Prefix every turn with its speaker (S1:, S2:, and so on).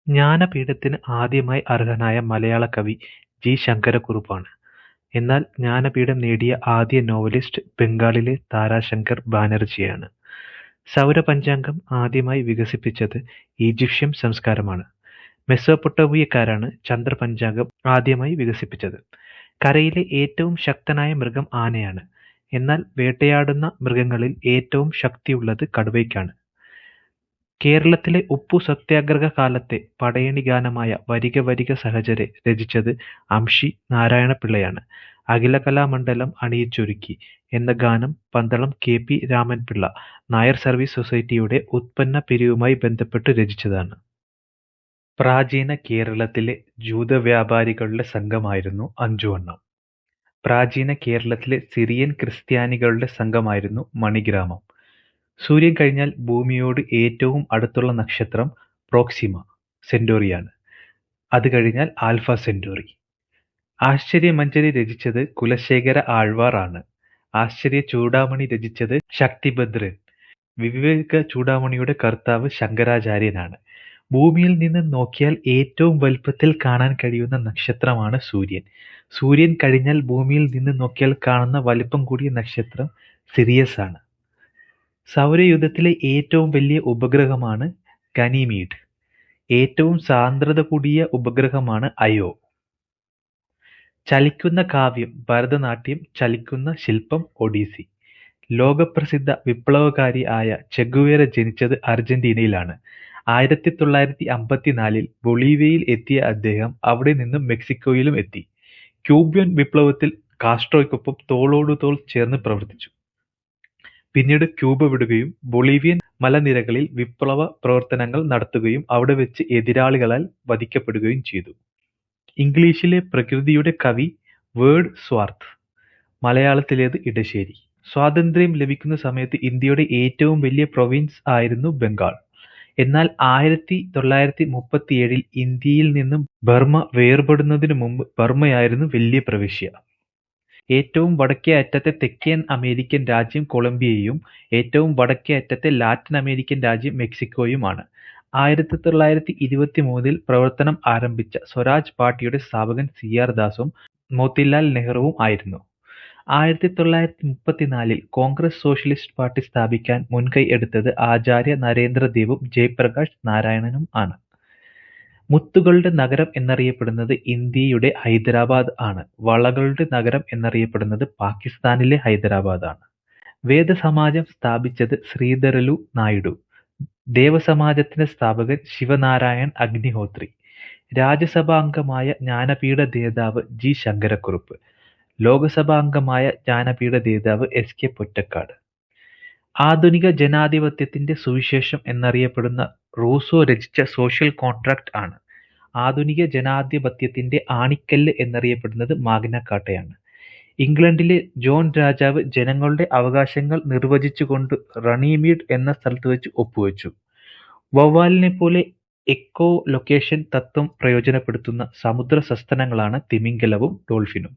S1: ജ്ഞാനപീഠത്തിന് ആദ്യമായി അർഹനായ മലയാള കവി ജി. ശങ്കരക്കുറുപ്പാണ്. എന്നാൽ ജ്ഞാനപീഠം നേടിയ ആദ്യ നോവലിസ്റ്റ് ബംഗാളിലെ താരാശങ്കർ ബാനർജിയാണ്. സൗരപഞ്ചാംഗം ആദ്യമായി വികസിപ്പിച്ചത് ഈജിപ്ഷ്യൻ സംസ്കാരമാണ്. മെസൊപ്പൊട്ടേമിയക്കാരാണ് ചന്ദ്രപഞ്ചാംഗം ആദ്യമായി വികസിപ്പിച്ചത്. കരയിലെ ഏറ്റവും ശക്തനായ മൃഗം ആനയാണ്. എന്നാൽ വേട്ടയാടുന്ന മൃഗങ്ങളിൽ ഏറ്റവും ശക്തിയുള്ളത് കടുവയ്ക്കാണ്. കേരളത്തിലെ ഉപ്പു സത്യാഗ്രഹ കാലത്തെ പടയണി ഗാനമായ വരിക വരിക സഹചരെ രചിച്ചത് അംഷി നാരായണപിള്ളയാണ്. അഖിലകലാമണ്ഡലം അണിയിച്ചൊരുക്കി എന്ന ഗാനം Pandalam K. P. Raman Pillai Nair service സൊസൈറ്റിയുടെ ഉത്പന്ന പിരിവുമായി ബന്ധപ്പെട്ട് രചിച്ചതാണ്. പ്രാചീന കേരളത്തിലെ ജൂതവ്യാപാരികളുടെ സംഘമായിരുന്നു അഞ്ചുവണ്ണം. പ്രാചീന കേരളത്തിലെ സിറിയൻ ക്രിസ്ത്യാനികളുടെ സംഘമായിരുന്നു മണിഗ്രാമം. സൂര്യൻ കഴിഞ്ഞാൽ ഭൂമിയോട് ഏറ്റവും അടുത്തുള്ള നക്ഷത്രം പ്രോക്സിമ സെന്റോറിയാണ്. അത് കഴിഞ്ഞാൽ ആൽഫ സെന്റോറി. ആശ്ചര്യമഞ്ജരി രചിച്ചത് കുലശേഖര ആഴ്വാർ ആണ്. ആശ്ചര്യ ചൂടാമണി രചിച്ചത് ശക്തിഭദ്രൻ. വിവേക ചൂടാമണിയുടെ കർത്താവ് ശങ്കരാചാര്യനാണ്. ഭൂമിയിൽ നിന്ന് നോക്കിയാൽ ഏറ്റവും വലുപ്പത്തിൽ കാണാൻ കഴിയുന്ന നക്ഷത്രമാണ് സൂര്യൻ. സൂര്യൻ കഴിഞ്ഞാൽ ഭൂമിയിൽ നിന്ന് നോക്കിയാൽ കാണുന്ന വലിപ്പം കൂടിയ നക്ഷത്രം സിറിയസ് ആണ്. സൗരയൂഥത്തിലെ ഏറ്റവും വലിയ ഉപഗ്രഹമാണ് ഗനീമീഡ്. ഏറ്റവും സാന്ദ്രത കൂടിയ ഉപഗ്രഹമാണ് അയോ. ചലിക്കുന്ന കാവ്യം ഭരതനാട്യം, ചലിക്കുന്ന ശില്പം ഒഡീസി. ലോകപ്രസിദ്ധ വിപ്ലവകാരി ആയ ചെഗുവേര ജനിച്ചത് അർജന്റീനയിലാണ്. 1954 ബൊളീവിയയിൽ എത്തിയ അദ്ദേഹം അവിടെ നിന്നും മെക്സിക്കോയിലും എത്തി. ക്യൂബൻ വിപ്ലവത്തിൽ കാസ്ട്രോയ്ക്കൊപ്പം തോളോടു തോൾ ചേർന്ന് പ്രവർത്തിച്ചു. പിന്നീട് ക്യൂബ വിടുകയും ബൊളീവിയൻ മലനിരകളിൽ വിപ്ലവ പ്രവർത്തനങ്ങൾ നടത്തുകയും അവിടെ വെച്ച് എതിരാളികളാൽ വധിക്കപ്പെടുകയും ചെയ്തു. ഇംഗ്ലീഷിലെ പ്രകൃതിയുടെ കവി വേർഡ് സ്വാർത്ത്. മലയാളത്തിലേത് ഇടശ്ശേരി. സ്വാതന്ത്ര്യം ലഭിക്കുന്ന സമയത്ത് ഇന്ത്യയുടെ ഏറ്റവും വലിയ പ്രൊവിൻസ് ആയിരുന്നു ബംഗാൾ. എന്നാൽ 1937 ഇന്ത്യയിൽ നിന്നും ബർമ്മ വേർപെടുന്നതിനു മുമ്പ് ബർമ്മയായിരുന്നു വലിയ പ്രവിശ്യ. ഏറ്റവും വടക്കേ അറ്റത്തെ തെക്കൻ അമേരിക്കൻ രാജ്യം കൊളംബിയയും ഏറ്റവും വടക്കേ അറ്റത്തെ ലാറ്റിൻ അമേരിക്കൻ രാജ്യം മെക്സിക്കോയുമാണ്. 1923 പ്രവർത്തനം ആരംഭിച്ച സ്വരാജ് പാർട്ടിയുടെ സ്ഥാപകൻ CR ദാസും മോത്തിലാൽ നെഹ്റുവും ആയിരുന്നു. 1934 കോൺഗ്രസ് സോഷ്യലിസ്റ്റ് പാർട്ടി സ്ഥാപിക്കാൻ മുൻകൈ എടുത്തത് ആചാര്യ നരേന്ദ്രദേവും ജയപ്രകാശ് നാരായണനും ആണ്. മുത്തുകളുടെ നഗരം എന്നറിയപ്പെടുന്നത് ഇന്ത്യയുടെ ഹൈദരാബാദ് ആണ്. വളകളുടെ നഗരം എന്നറിയപ്പെടുന്നത് പാകിസ്ഥാനിലെ ഹൈദരാബാദ് ആണ്. വേദസമാജം സ്ഥാപിച്ചത് ശ്രീധരലു നായിഡു. ദേവസമാജത്തിന്റെ സ്ഥാപകൻ ശിവനാരായൺ അഗ്നിഹോത്രി. രാജ്യസഭാംഗമായ ജ്ഞാനപീഠ ജേതാവ് ജി. ശങ്കരക്കുറുപ്പ്. ലോകസഭാംഗമായ ജ്ഞാനപീഠ ജേതാവ് SK പൊറ്റക്കാട്. ആധുനിക ജനാധിപത്യത്തിന്റെ സുവിശേഷം എന്നറിയപ്പെടുന്ന റൂസോ രചിച്ച സോഷ്യൽ കോൺട്രാക്ട് ആണ്. ആധുനിക ജനാധിപത്യത്തിന്റെ ആണിക്കല്ല് എന്നറിയപ്പെടുന്നത് മാഗ്ന കാർട്ടയാണ്. ഇംഗ്ലണ്ടിലെ ജോൺ രാജാവ് ജനങ്ങളുടെ അവകാശങ്ങൾ നിർവചിച്ചുകൊണ്ട് റണീമീഡ് എന്ന സ്ഥലത്ത് വെച്ച് ഒപ്പുവെച്ചു. വവ്വാലിനെ പോലെ എക്കോ ലൊക്കേഷൻ തത്വം പ്രയോജനപ്പെടുത്തുന്ന സമുദ്ര സസ്തനങ്ങളാണ് തിമിംഗലവും ഡോൾഫിനും.